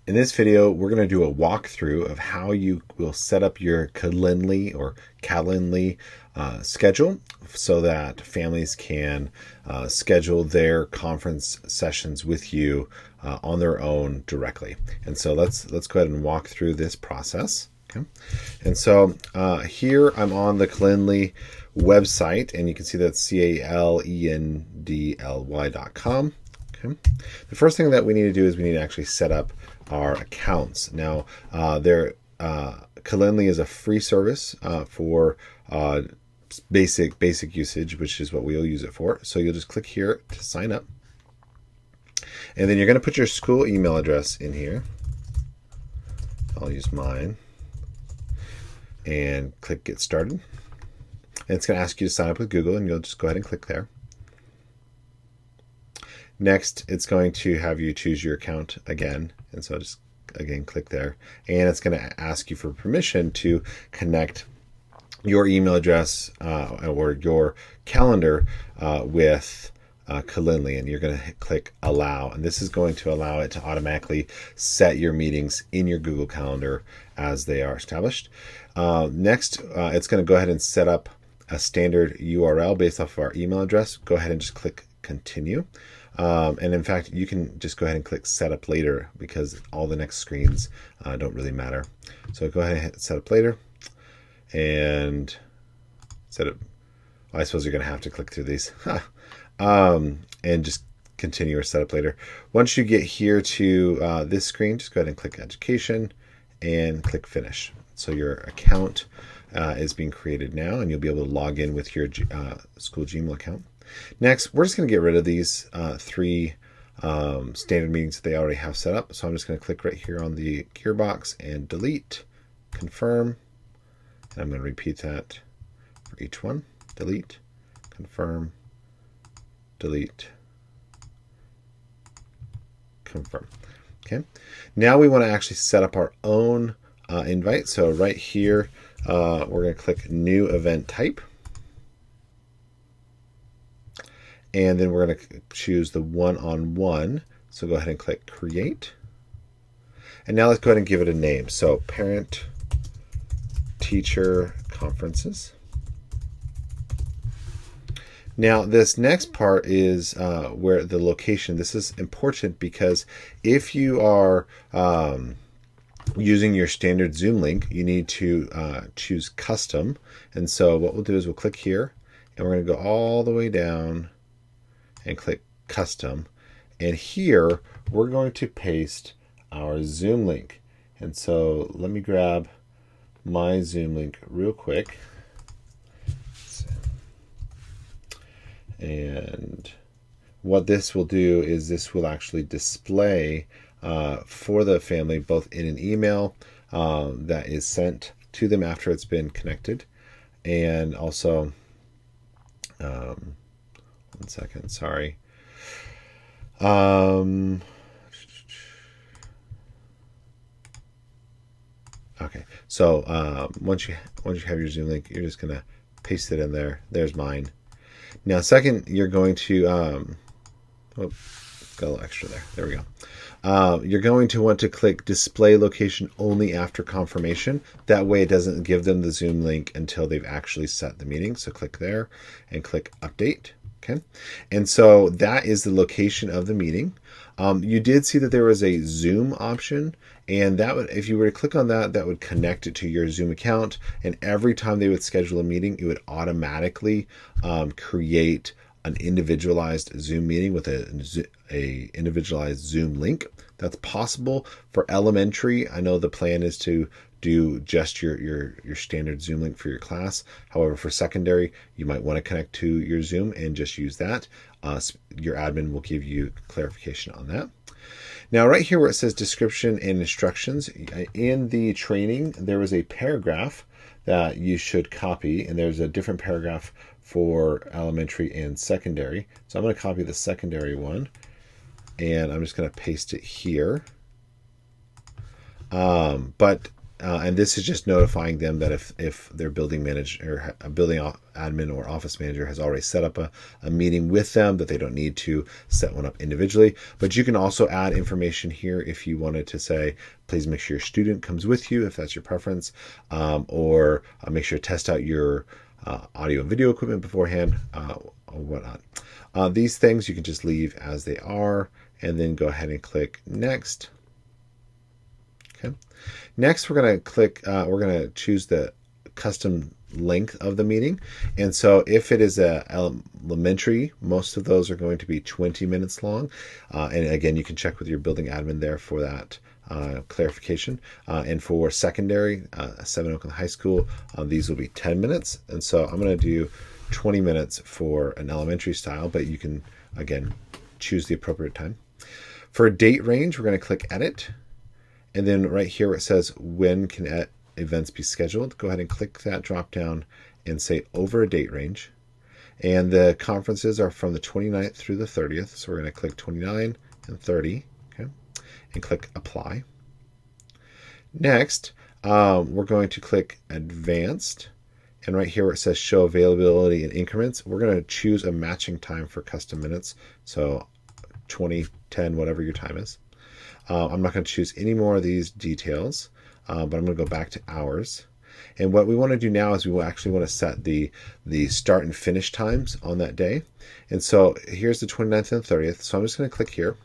In this video, we're going to do a walkthrough of how you will set up your Calendly schedule so that families can schedule their conference sessions with you on their own directly. And so let's go ahead and walk through this process. Okay. And so here I'm on the Calendly website, and you can see that's calendly.com. Okay. The first thing that we need to do is we need to actually set up our accounts. Now, Calendly is a free service for basic usage, which is what we'll use it for. So you'll just click here to sign up. And then you're going to put your school email address in here. I'll use mine. And click Get Started. And it's going to ask you to sign up with Google, and you'll just go ahead and click there. Next, it's going to have you choose your account again. And so just, again, click there. And it's going to ask you for permission to connect your email address or your calendar with Calendly. And you're going to click Allow. And this is going to allow it to automatically set your meetings in your Google Calendar as they are established. Next, it's going to go ahead and set up a standard URL based off of our email address. Go ahead and just click Continue. And in fact, you can just go ahead and click Set Up Later because all the next screens don't really matter. So go ahead and hit Set Up Later and set up. I suppose you're going to have to click through these and just continue or Set Up Later. Once you get here to this screen, just go ahead and click Education and click Finish. So your account is being created now, and you'll be able to log in with your school Gmail account. Next, we're just going to get rid of these three standard meetings that they already have set up. So I'm just going to click right here on the gearbox and delete, confirm. And I'm going to repeat that for each one. Delete, confirm, delete, confirm. Okay. Now we want to actually set up our own invite. So right here, we're going to click New Event Type. And then we're going to choose the one-on-one. So go ahead and click Create. And now let's go ahead and give it a name. So Parent Teacher Conferences. Now this next part is where the location. This is important because if you are using your standard Zoom link, you need to choose Custom. And so what we'll do is we'll click here, and we're going to go all the way down and click Custom. And here we're going to paste our Zoom link. And so let me grab my Zoom link real quick. And what this will do is this will actually display for the family both in an email that is sent to them after it's been connected, and also one second, sorry. Okay, so once you have your Zoom link, you're just gonna paste it in there. There's mine. Now, second, you're going to got a little extra there. There we go. You're going to want to click Display Location Only after confirmation. That way it doesn't give them the Zoom link until they've actually set the meeting. So click there and click Update. Okay. And so that is the location of the meeting. You did see that there was a Zoom option, and that would, if you were to click on that, that would connect it to your Zoom account. And every time they would schedule a meeting, it would automatically create an individualized Zoom meeting with a individualized Zoom link. That's possible for elementary. I know the plan is to do just your standard Zoom link for your class. However, for secondary, you might want to connect to your Zoom and just use that. Your admin will give you clarification on that. Now, right here where it says description and instructions, in the training, there was a paragraph that you should copy, and there's a different paragraph for elementary and secondary. So I'm going to copy the secondary one, and I'm just going to paste it here. But and this is just notifying them that if their building manager or a building admin or office manager has already set up a meeting with them, that they don't need to set one up individually. But you can also add information here if you wanted to say, please make sure your student comes with you if that's your preference, or make sure to test out your audio and video equipment beforehand, or whatnot. These things you can just leave as they are, and then go ahead and click next. Okay. Next, we're going to click, we're going to choose the custom length of the meeting. And so if it is a elementary, most of those are going to be 20 minutes long. And again, you can check with your building admin there for that clarification. And for secondary, Seven Oakland High School, these will be 10 minutes. And so I'm going to do 20 minutes for an elementary style, but you can, again, choose the appropriate time. For a date range, we're going to click Edit. And then right here where it says when can events be scheduled, go ahead and click that drop down and say over a date range. And the conferences are from the 29th through the 30th. So we're going to click 29 and 30, okay, and click apply. Next, we're going to click advanced. And right here where it says show availability in increments, we're going to choose a matching time for custom minutes. So 20, 10, whatever your time is. I'm not going to choose any more of these details, but I'm going to go back to hours. And what we want to do now is we actually want to set the start and finish times on that day. And so here's the 29th and 30th. So I'm just going to click here.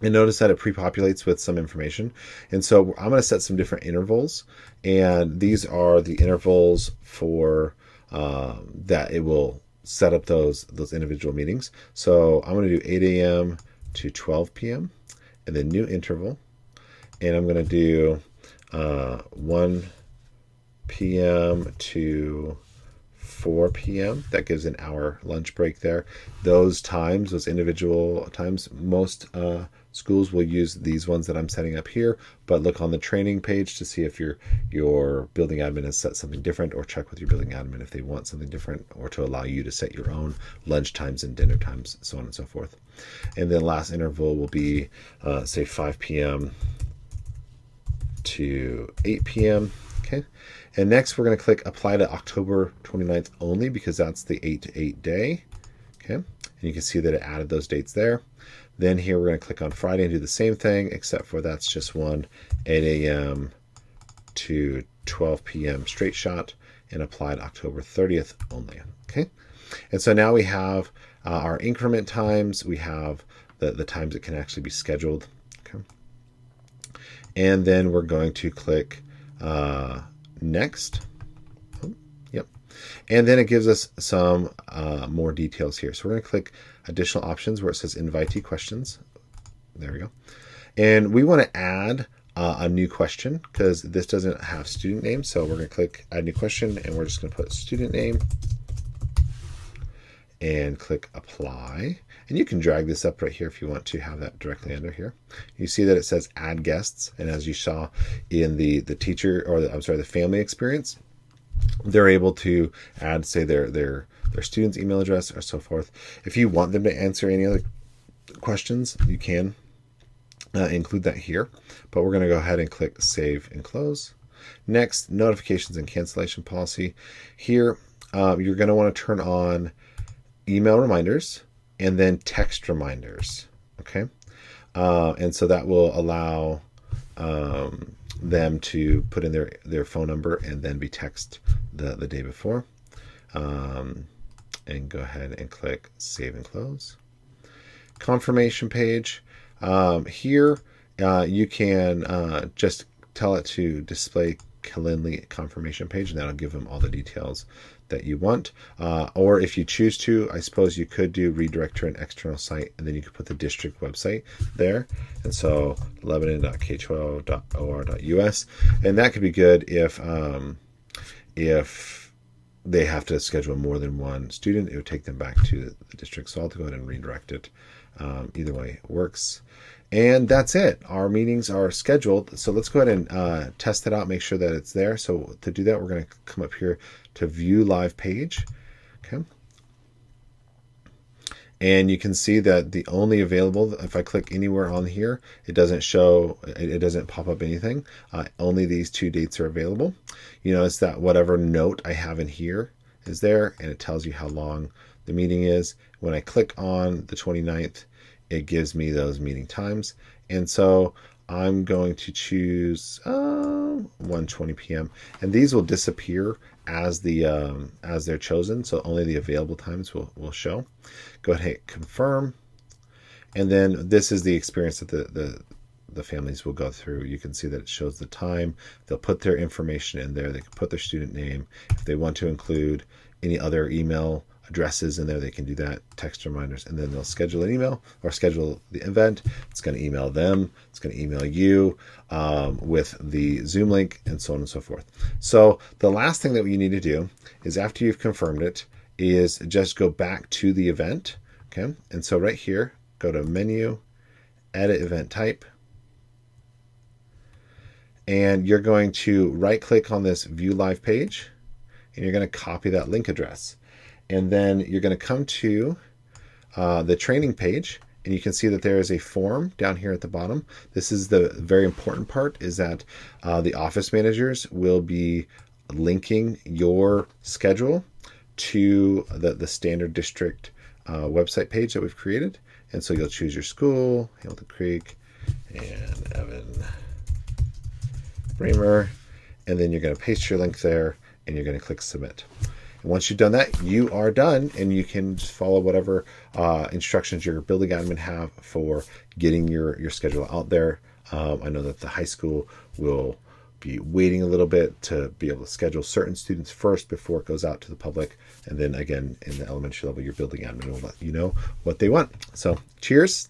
And notice that it pre-populates with some information. And so I'm going to set some different intervals. And these are the intervals for that it will set up those individual meetings. So I'm going to do 8 a.m. to 12 p.m. and then new interval. And I'm going to do 1 p.m. to 4 p.m. That gives an hour lunch break there. Those times, those individual times, most schools will use these ones that I'm setting up here, but look on the training page to see if your building admin has set something different, or check with your building admin if they want something different, or to allow you to set your own lunch times and dinner times, so on and so forth. And then last interval will be, say, 5 p.m. to 8 p.m. Okay. And next we're going to click apply to October 29th only, because that's the 8 to 8 day. Okay. And you can see that it added those dates there. Then here we're going to click on Friday and do the same thing, except for that's just 8 a.m. to 12 p.m. straight shot, and applied October 30th only. Okay. And so now we have our increment times. We have the times it can actually be scheduled. Okay. And then we're going to click next. Oh, yep. And then it gives us some more details here. So we're going to click additional options where it says invitee questions. There we go. And we want to add a new question because this doesn't have student name. So we're going to click add new question, and we're just going to put student name and click apply. And you can drag this up right here if you want to have that directly under here. You see that it says add guests. And as you saw in the teacher, or the family experience, they're able to add, say, their student's email address or so forth. If you want them to answer any other questions, you can include that here. But we're going to go ahead and click save and close. Next, notifications and cancellation policy. Here, you're going to want to turn on email reminders and then text reminders. Okay. And so that will allow them to put in their phone number and then be texted the day before. And go ahead and click save and close. Confirmation page. Here you can just tell it to display Calendly confirmation page, and that'll give them all the details that you want. Or if you choose to, I suppose you could do redirect to an external site, and then you could put the district website there. And so lebanon.k12.or.us, and that could be good if they have to schedule more than one student. It would take them back to the district. So I'll go ahead and redirect it. Either way works. And that's it. Our meetings are scheduled. So let's go ahead and test it out, make sure that it's there. So to do that, we're going to come up here to view live page. Okay. And you can see that the only available, if I click anywhere on here, it doesn't show, it doesn't pop up anything. Only these 2 dates are available. You notice that whatever note I have in here is there, and it tells you how long the meeting is. When I click on the 29th, it gives me those meeting times. And so I'm going to choose 1:20 p.m. and these will disappear as they're chosen, so only the available times will show. Go ahead and hit confirm, and then this is the experience that the families will go through. You can see that it shows the time. They'll put their information in there. They can put their student name. If they want to include any other email addresses in there, they can do that, text reminders, and then they'll schedule an email or schedule the event. It's going to email them. It's going to email you with the Zoom link, and so on and so forth. So the last thing that you need to do is, after you've confirmed it, is just go back to the event. Okay. And so right here, go to menu, edit event type, and you're going to right click on this view live page, and you're going to copy that link address. And then you're going to come to the training page, and you can see that there is a form down here at the bottom. This is the very important part, is that the office managers will be linking your schedule to the standard district website page that we've created. And so you'll choose your school, Hamilton Creek and Evan Bramer, and then you're going to paste your link there, and you're going to click submit. And once you've done that, you are done, and you can just follow whatever instructions your building admin have for getting your schedule out there. I know that the high school will be waiting a little bit to be able to schedule certain students first before it goes out to the public. And then again, in the elementary level, your building admin will let you know what they want. So cheers.